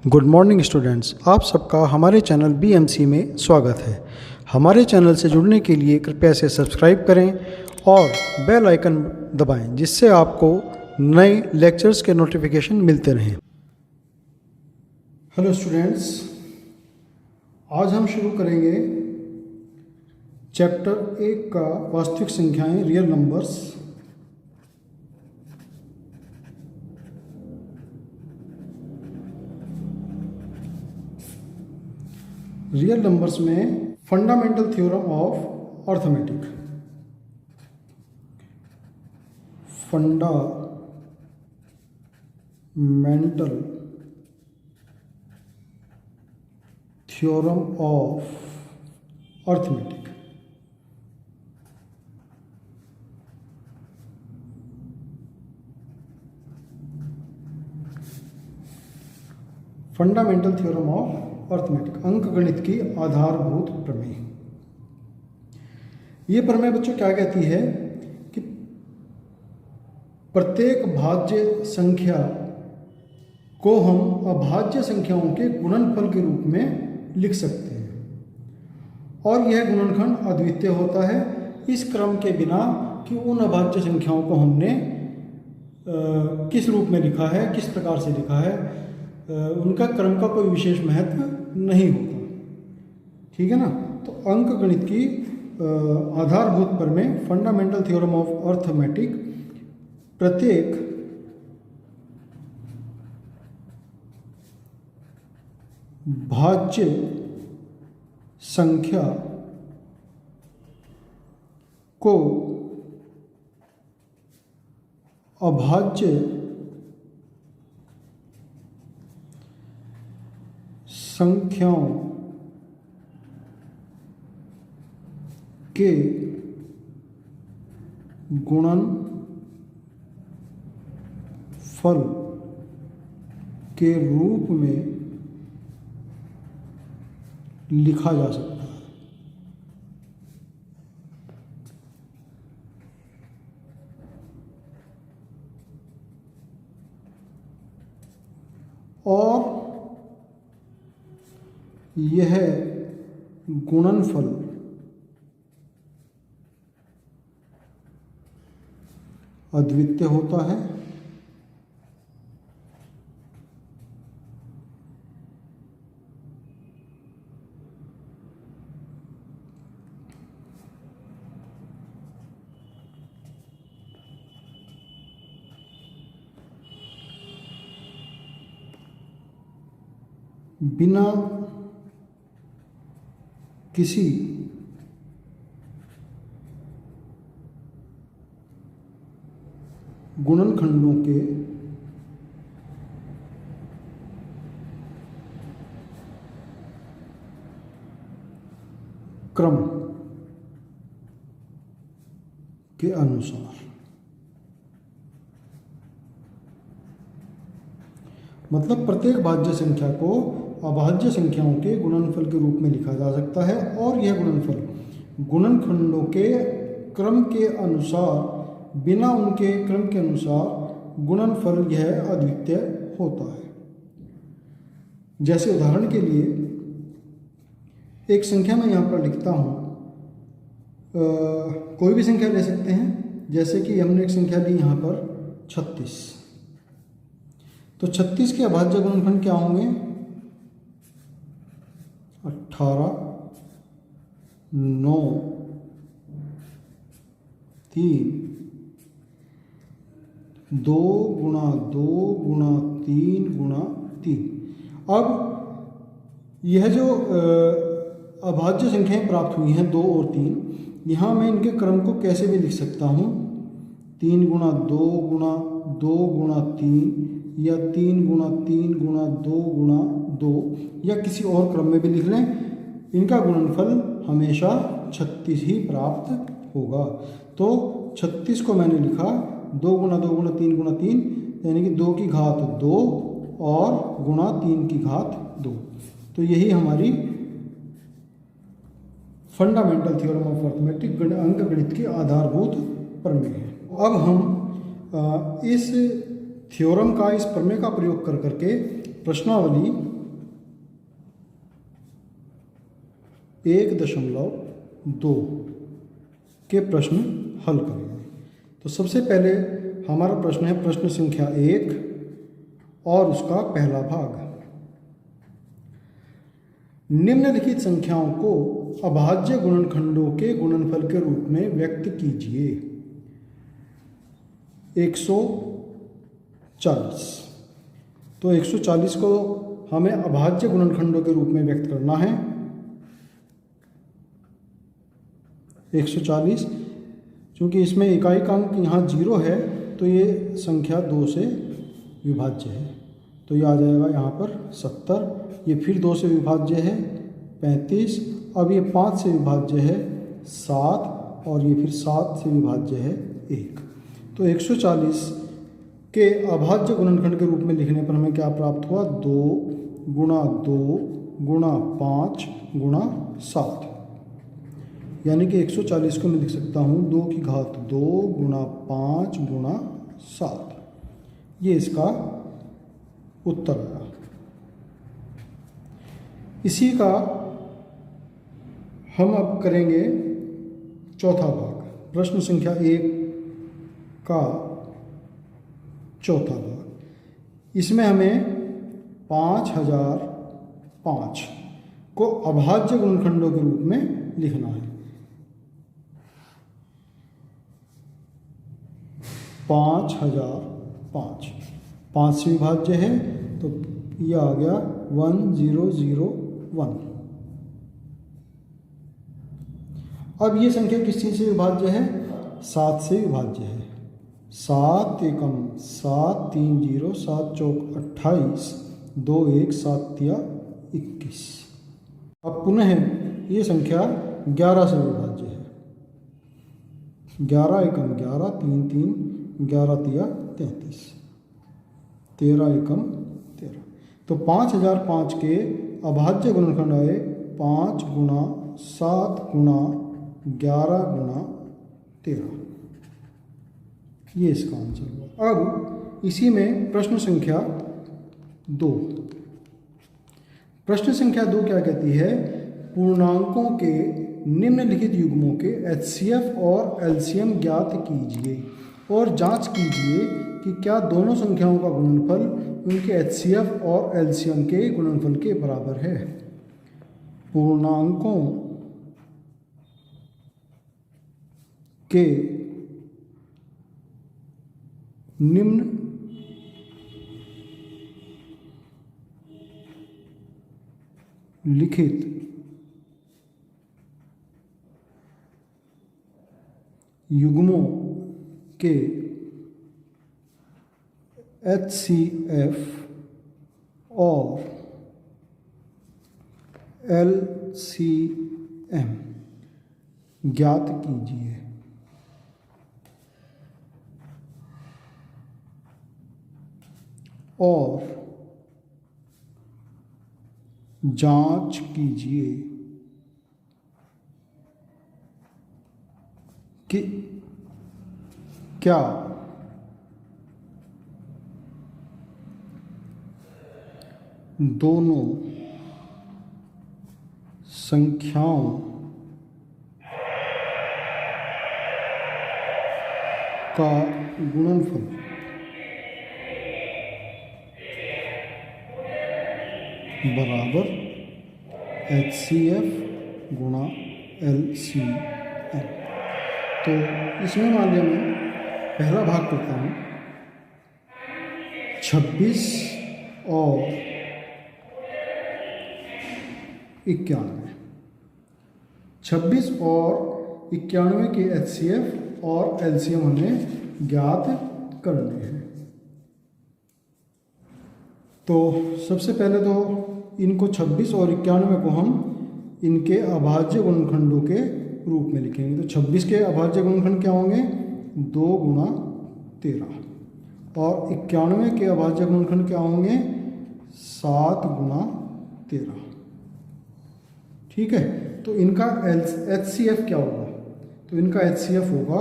Good morning students, आप सबका हमारे चैनल BMC में स्वागत है। हमारे चैनल से जुड़ने के लिए कृपया इसे सब्सक्राइब करें और बेल आइकन दबाएं, जिससे आपको नए लेक्चर्स के नोटिफिकेशन मिलते रहें। हेलो स्टूडेंट्स, आज हम शुरू करेंगे चैप्टर 1 का वास्तविक संख्याएं, रियल नंबर्स। रियल नंबर्स में fundamental theorem of arithmetic. Fundamental theorem of arithmetic. Fundamental theorem of arithmetic, अंकगणित की आधारभूत प्रमेय। ये प्रमेय बच्चों क्या कहती है कि प्रत्येक भाज्य संख्या को हम अभाज्य संख्याओं के गुणनफल के रूप में लिख सकते हैं और यह गुणनखंड अद्वितीय होता है, इस क्रम के बिना कि उन अभाज्य संख्याओं को हमने किस रूप में लिखा है, किस प्रकार से लिखा है, उनका क्रम का कोई विशेष महत्व नहीं होता। ठीक है ना। तो अंकगणित की आधारभूत प्रमेय, फंडामेंटल थ्योरम ऑफ अर्थमेटिक, प्रत्येक भाज्य संख्या को अभाज्य संख्याओं के गुणनफल के रूप में लिखा जा सकता है। और यह गुणनफल अद्वितीय होता है बिना किसी गुणनखंडों के क्रम के अनुसार। मतलब प्रत्येक भाज्य संख्या को अभाज्य संख्याओं के गुणनफल के रूप में लिखा जा सकता है और यह गुणनफल गुणनखंडों के क्रम के अनुसार, बिना उनके क्रम के अनुसार गुणनफल यह अद्वितीय होता है। जैसे उदाहरण के लिए एक संख्या मैं यहाँ पर लिखता हूँ, कोई भी संख्या ले सकते हैं। जैसे कि हमने एक संख्या ली यहाँ पर 36, तो 36 के अभाज्य गुणनखंड क्या होंगे? 18, 9, 3, 2 गुणा 2 गुणा 3 गुणा 3। अब यह जो अभाज्य संख्याएं प्राप्त हुई हैं 2 और 3, यहाँ मैं इनके क्रम को कैसे भी लिख सकता हूँ, 3 गुणा 2 गुणा 2 गुणा 3, या 3 गुणा 3 गुणा 2 गुणा 2, या किसी और क्रम में भी लिख लें। इनका गुणनफल हमेशा 36 ही प्राप्त होगा। तो 36 को मैंने लिखा 2 गुणा 2 गुणा 3 गुणा 3, यानी कि 2 की घात 2 और गुणा 3 की घात 2। तो यही हमारी फंडामेंटल थ्योरम ऑफ अर्थमेटिक, अंकगणित की आधारभूत प्रमेय है। अब हम इस थ्योरम का, इस प्रमेय का प्रयोग कर करके प्रश्नावली 1.2 के प्रश्न हल करेंगे। तो सबसे पहले हमारा प्रश्न है प्रश्न संख्या 1 और उसका पहला भाग। निम्नलिखित संख्याओं को अभाज्य गुणनखंडों के गुणनफल के रूप में व्यक्त कीजिए। 140, तो 140 को हमें अभाज्य गुणनखंडों के रूप में व्यक्त करना है। 140, क्योंकि इसमें इकाई का अंक यहाँ 0 है तो ये संख्या 2 से विभाज्य है, तो ये आ जाएगा यहाँ पर 70। ये फिर 2 से विभाज्य है 35, अब ये 5 से विभाज्य है 7, और ये फिर 7 से विभाज्य है 1। तो 140 के अभाज्य गुणनखंड के रूप में लिखने पर हमें क्या प्राप्त हुआ? 2 गुणा 2 गुणा 5 गुणा 7, यानी कि 140 को मैं लिख सकता हूँ 2 की घात 2 गुणा 5 गुणा 7। ये इसका उत्तर आया। इसी का हम अब करेंगे चौथा भाग, प्रश्न संख्या 1 का चौथा भाग। इसमें हमें 5005 को अभाज्य गुणनखंडों के रूप में लिखना है। 5005 5 से विभाज्य है तो ये आ गया 1001। अब ये संख्या किस चीज़ से विभाज्य है? 7 से विभाज्य है। 7 एकम 7, 3 0, 7 चौक 28, 2 1, 7 तिया 21। अब पुनः ये संख्या 11 से विभाज्य है। 11 एकम 11, 3 3, 11 तिया 33, 13 एकम 13। तो 5005 के अभाज्य गुणनखंड आए 5 गुणा 7 गुणा 11 गुणा 13। ये इसका आंसर हुआ। अब इसी में प्रश्न संख्या 2। प्रश्न संख्या 2 क्या कहती है? पूर्णांकों के निम्नलिखित युग्मों के HCF और LCM ज्ञात कीजिए और जांच कीजिए कि क्या दोनों संख्याओं का गुणनफल उनके HCF और LCM के गुणनफल के बराबर है। पूर्णांकों के निम्नलिखित युग्मों के HCF और LCM ज्ञात कीजिए। और जांच कीजिए कि क्या दोनों संख्याओं का गुणनफल बराबर HCF गुणा LCM। तो इसमें मान लिया मैं पहला भाग करता हूँ 26 और 91। 26 और 91 के HCF और LCM हमें ज्ञात करने हैं। तो सबसे पहले तो इनको 26 और 91 को हम इनके अभाज्य गुणनखंडों के रूप में लिखेंगे। तो 26 के अभाज्य गुणनखंड क्या होंगे? 2 गुणा 13। और 91 के अभाज्य गुणनखंड क्या होंगे? 7 गुणा 13। ठीक है, तो इनका HCF क्या होगा? तो इनका HCF होगा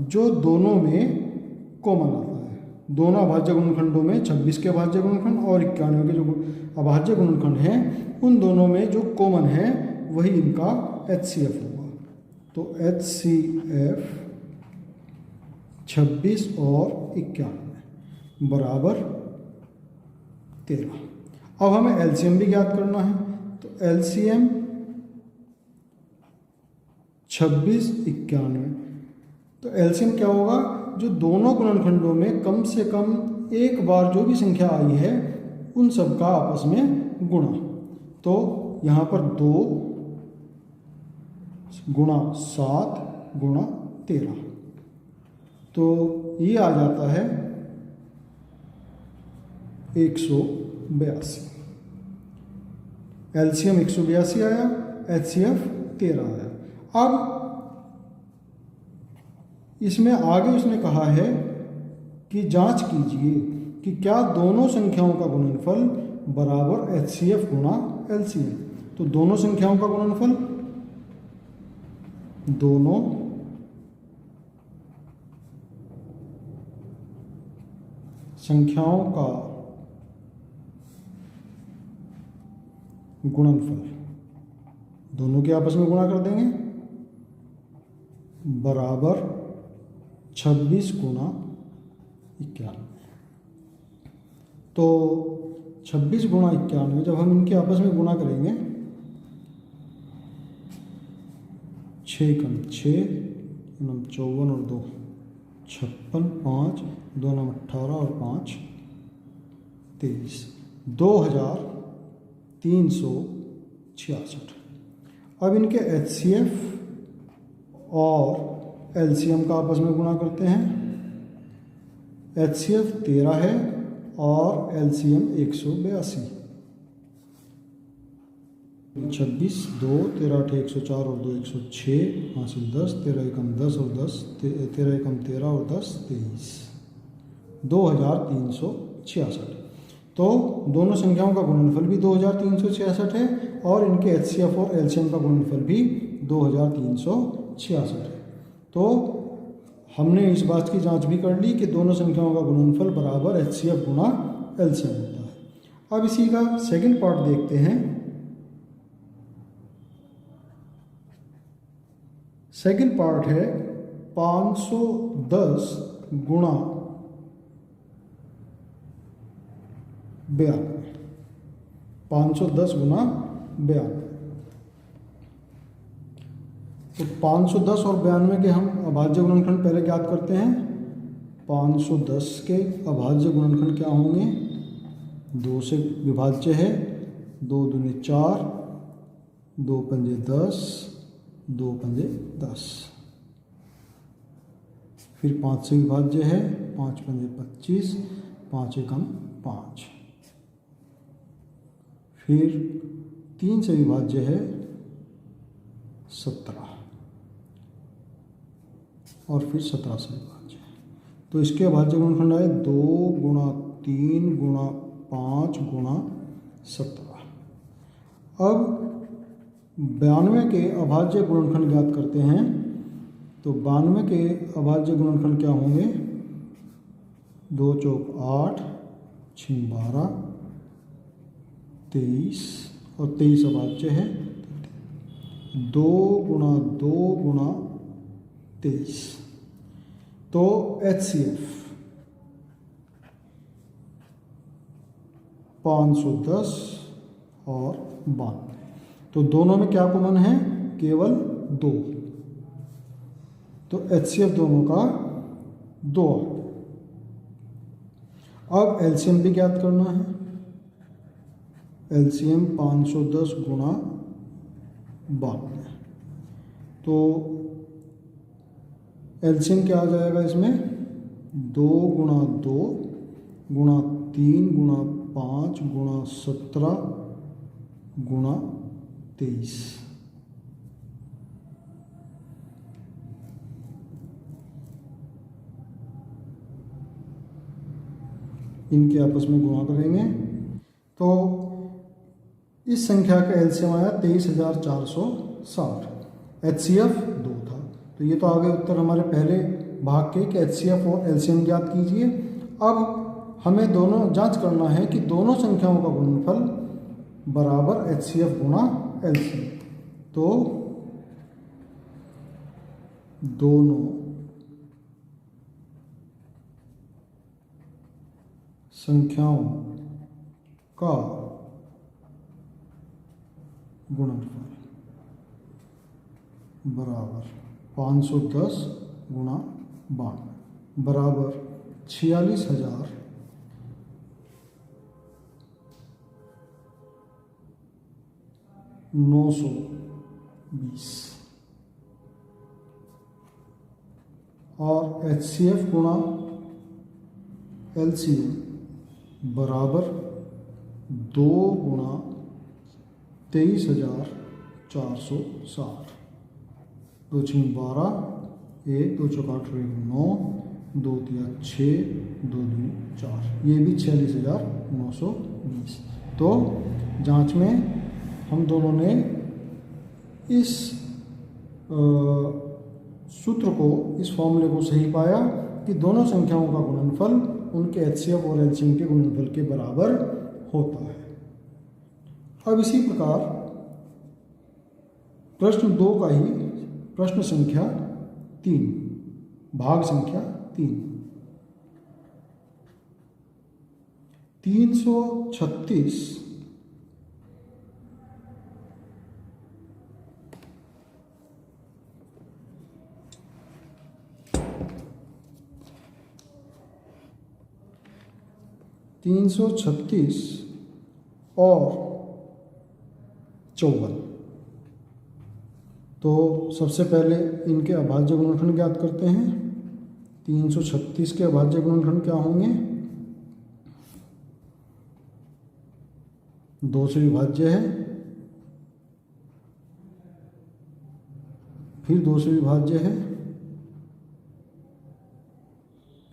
जो दोनों में कॉमन आता है। दोनों अभाज्य गुणनखंडों में 26 के अभाज्य गुणनखंड और 91 के जो अभाज्य गुणनखंड हैं उन दोनों में जो कॉमन है वही इनका HCF होगा। तो HCF 26 और 91 बराबर 13। अब हमें LCM भी ज्ञात करना है। तो LCM 26, 91। तो LCM क्या होगा, जो दोनों गुणनखंडों में कम से कम एक बार जो भी संख्या आई है उन सब का आपस में गुणा। तो यहाँ पर 2 गुणा 7 गुणा 13, तो ये आ जाता है 182। LCM 182 आया, HCF 13 आया। अब इसमें आगे उसने कहा है कि जांच कीजिए कि क्या दोनों संख्याओं का गुणनफल बराबर HCF गुणा LCM। तो दोनों संख्याओं का गुणनफल, दोनों संख्याओं का गुणनफल, दोनों के आपस में गुणा कर देंगे, बराबर 26 गुणा 91। तो 26 गुणा 91 जब हम इनके आपस में गुणा करेंगे, 6 कम 6, 54 और 2 56, 5 2 18 और 5 23, 2366। अब इनके HCF और LCM का आपस में गुणा करते हैं। HCF 13 है और LCM 182। 26, 2 13 8 104 और 2 106, 5 10, 13 एकम 10 और 10 13 एकम 13 और 10 23, 2366। तो दोनों संख्याओं का गुणनफल भी 2366 है और इनके HCF और LCM का गुणनफल भी 2366 है। तो हमने इस बात की जांच भी कर ली कि दोनों संख्याओं का गुणनफल बराबर HCF गुणा LCM होता है। अब इसी का सेकंड पार्ट देखते हैं। सेकंड पार्ट है 510 गुणा 92। 510 गुणा 92। तो 510 और 92 के हम अभाज्य गुणनखंड पहले ज्ञात करते हैं। 510 के अभाज्य गुणनखंड क्या होंगे, 2 से विभाज्य है, 2 दूनी 4, 2 पंजे 10, 2 पंजे 10, फिर 5 से विभाज्य है, 5 पंजे 25, 5 एकम 5, फिर 3 से विभाज्य है 17 और फिर 17 से विभाज्य है। तो इसके अभाज्य गुणनखंड आए 2 गुणा 3 गुणा 5 गुणा 17। अब 92 के अभाज्य गुणनखंड ज्ञात करते हैं। तो 92 के अभाज्य गुणनखंड क्या होंगे, 2 चौक 8, 6 12, 23 और 23 अभाज्य है, 2 गुणा 2 गुणा 23। तो HCF 510 और 92। तो दोनों में क्या कॉमन है, केवल 2। तो HCF दोनों का 2। अब LCM भी ज्ञात करना है। LCM 510 गुणा 92। तो LCM क्या आ जाएगा इसमें, 2 गुणा 2 गुणा 3 गुणा 5 गुणा 17 गुणा 23। इनके आपस में गुणा करेंगे तो इस संख्या का LCM आया 23,460। HCF 2 था। तो ये तो आ गए उत्तर हमारे पहले भाग के कि HCF और LCM ज्ञात कीजिए। अब हमें दोनों जांच करना है कि दोनों संख्याओं का गुणनफल बराबर HCF गुणा LCM। तो दोनों संख्याओं का गुणनफल बराबर 510 गुणा 92 बराबर 46,920 और HCF गुणा LCM बराबर 2 गुणा 23,460। 2 6 12, 1 2 चौका 8 9, 2 3 6, 2 2 4, ये भी 46,920। तो जांच में हम दोनों ने इस सूत्र को, इस फॉर्मूले को सही पाया कि दोनों संख्याओं का गुणनफल उनके HCF और LCM के गुणनफल के बराबर होता है। अब इसी प्रकार प्रश्न 2 का ही प्रश्न संख्या 3, भाग संख्या 3, 336 336 और 54। तो सबसे पहले इनके अभाज्य गुणनखंड ज्ञात करते हैं। 336 के अभाज्य गुणनखंड क्या होंगे? 2 से विभाज्य है, फिर 2 से विभाज्य है,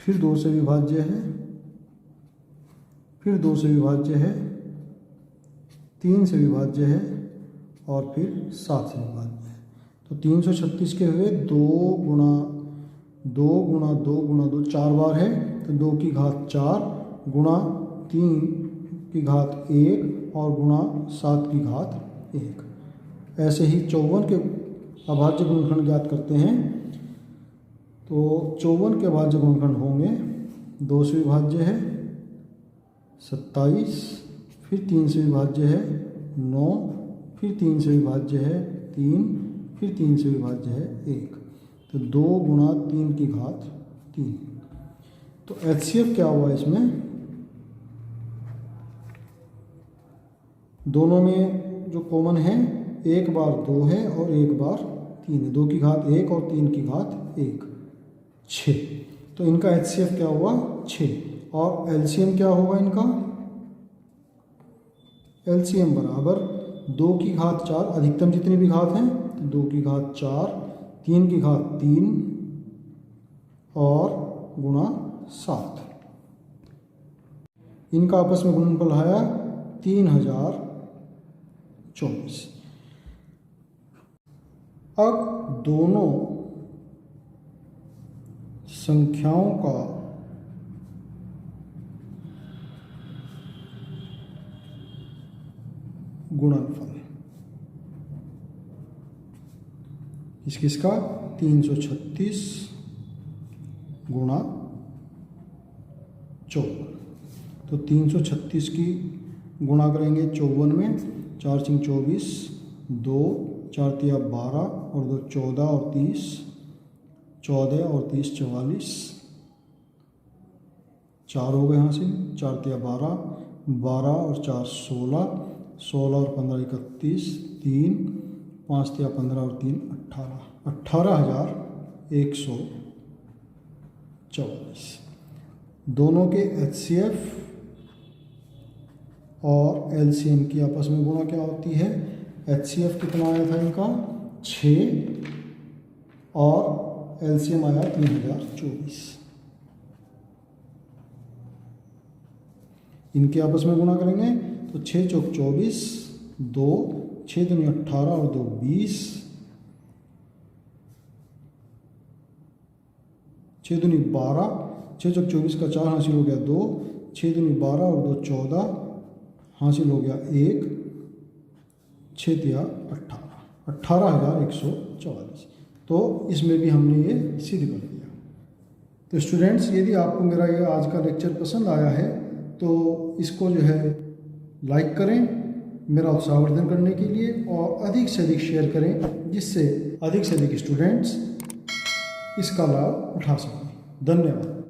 फिर 2 से विभाज्य है, फिर 2 से विभाज्य है, 3 से विभाज्य है और फिर 7 से विभाज्य है। तो 336 के हुए 2 गुणा 2 गुणा 2 गुणा 2 4 बार है, तो 2 की घात 4 गुणा 3 की घात 1 और गुणा 7 की घात 1। ऐसे ही 54 के अभाज्य गुणनखंड ज्ञात करते हैं। तो 54 के अभाज्य गुणनखंड होंगे, 2 से विभाज्य है 27, फिर 3 से विभाज्य है 9, फिर 3 से विभाज्य है 3, फिर 3 से विभाज्य है 1। तो 2 गुणा 3 की घात 3। तो HCF क्या हुआ इसमें? दोनों में जो कॉमन है, एक बार 2 है और एक बार 3 है। 2 की घात 1 और 3 की घात 1, 6। तो इनका HCF क्या हुआ? 6। और LCM क्या होगा इनका? LCM बराबर 2 की घात 4, अधिकतम जितनी भी घात हैं, तो 2 की घात 4, 3 की घात 3 और गुणा 7। इनका आपस में गुणनफल आया 3024। अब दोनों संख्याओं का गुणनफल किसका? 336 गुणा 54। तो 336 की गुणा करेंगे 54 में, 4 6 24, 2 4 3 12 और 2 14 और 30, 14 और 30 44, 4 हो गए यहाँ से, 4 3 12, 12 और 4 16, 16 और 15 31, 3 5 3 15 और 3 18, 18,144। दोनों के HCF और LCM की आपस में गुणा क्या होती है? HCF कितना आया था इनका? 6 और LCM आया 3024। इनके आपस में गुणा करेंगे तो 6 चौक 24, 2 6 दूनी 18 और 2 20, 6 दूनी 12, 6 चौक 24 का 4 हासिल हो गया 2, 6 दूनी 12 और 2 14 हासिल हो गया 1, 6 तिया 18, 18,144। तो इसमें भी हमने ये सिद्ध कर दिया। तो स्टूडेंट्स, यदि आपको मेरा ये आज का लेक्चर पसंद आया है तो इसको जो है लाइक करें मेरा उत्साहवर्धन करने के लिए, और अधिक से अधिक शेयर करें जिससे अधिक से अधिक स्टूडेंट्स इसका लाभ उठा सकें। धन्यवाद।